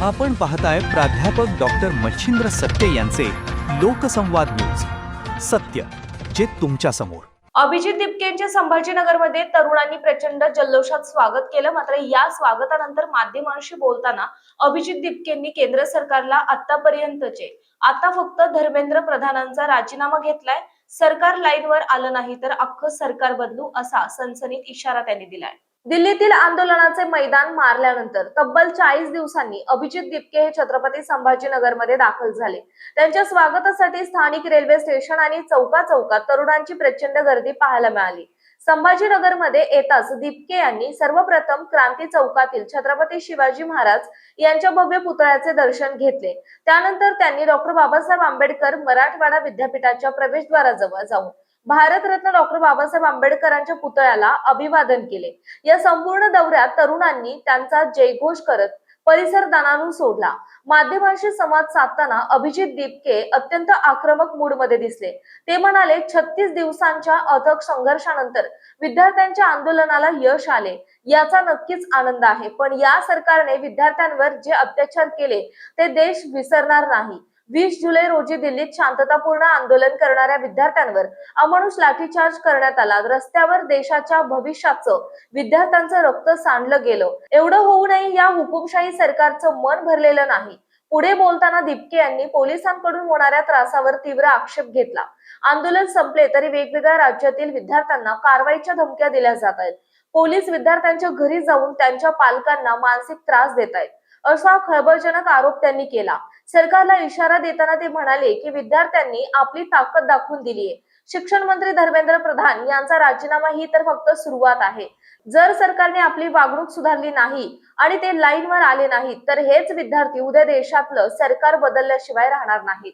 आपण पाहताय प्राध्यापक डॉक्टर मच्छिंद्र सत्य यांचे लोकसंवाद न्यूज. सत्य जे तुमच्या समोर. अभिजित दिपकेंचे संभाजीनगरमध्ये तरुणांनी प्रचंड जल्लोषात स्वागत केलं. मात्र या स्वागतानंतर माध्यमांशी बोलताना अभिजित दिपकेंनी केंद्र सरकारला आता फक्त धर्मेंद्र प्रधानांचा राजीनामा घेतलाय, सरकार लाईनवर आलं नाही तर अख्खं सरकार बदलू असा सनसनीत इशारा त्यांनी दिलाय. दिल्लीतील आंदोलनाचे मैदान मारल्यानंतर तब्बल 40 दिवसांनी अभिजित दिपके हे छत्रपती संभाजीनगरमध्ये दाखल झाले. त्यांच्या स्वागतासाठी स्थानिक रेल्वे स्टेशन आणि चौकात तरुणांची प्रचंड गर्दी पाहायला मिळाली. संभाजीनगरमध्ये येताच दिपके यांनी सर्वप्रथम क्रांती चौकातील छत्रपती शिवाजी महाराज यांच्या भव्य पुतळ्याचे दर्शन घेतले. त्यानंतर त्यांनी डॉक्टर बाबासाहेब आंबेडकर मराठवाडा विद्यापीठाच्या प्रवेशद्वाराजवळ जाऊन भारतरत्न डॉक्टर बाबासाहेब आंबेडकरांच्या पुतळ्याला अभिवादन केले. या संपूर्ण दौऱ्यात तरुणांनी त्यांचा जयघोष करत परिसर दानानून सोडला. माध्यमांशी संवाद साधताना अभिजित दिपके अत्यंत आक्रमक मूड मध्ये दिसले. ते म्हणाले, 36 दिवसांच्या अथक संघर्षानंतर विद्यार्थ्यांच्या आंदोलनाला यश आले, याचा नक्कीच आनंद आहे. पण या सरकारने विद्यार्थ्यांवर जे अत्याचार केले ते देश विसरणार नाही. 20 जुलै रोजी दिल्लीत शांततापूर्ण आंदोलन करणाऱ्या विद्यार्थ्यांवर अमानुष लाठीचार्ज करण्यात आला. रस्त्यावर देशाच्या भविष्याचं विद्यार्थ्यांचं रक्त सांडलं गेलं. एवढं होऊनही या हुकुमशाही सरकारचं मन भरलेलं नाही. पुढे बोलताना दिपके यांनी पोलिसांकडून होणाऱ्या त्रासावर तीव्र आक्षेप घेतला. आंदोलन संपले तरी वेगवेगळ्या राज्यातील विद्यार्थ्यांना कारवाईच्या धमक्या दिल्या जात आहेत. पोलीस विद्यार्थ्यांच्या घरी जाऊन त्यांच्या पालकांना मानसिक त्रास देत आहेत, असा खळबळजनक आरोप त्यांनी केला. सरकारला इशारा देताना ते म्हणाले की विद्यार्थ्यांनी आपली ताकद दाखवून दिली आहे. शिक्षण मंत्री धर्मेंद्र प्रधान यांचा राजीनामा ही तर फक्त सुरुवात आहे. जर सरकारने आपली वागणूक सुधारली नाही आणि ते लाईनवर आले नाहीत तर हेच विद्यार्थी उद्या देशातलं सरकार बदलल्याशिवाय राहणार नाहीत.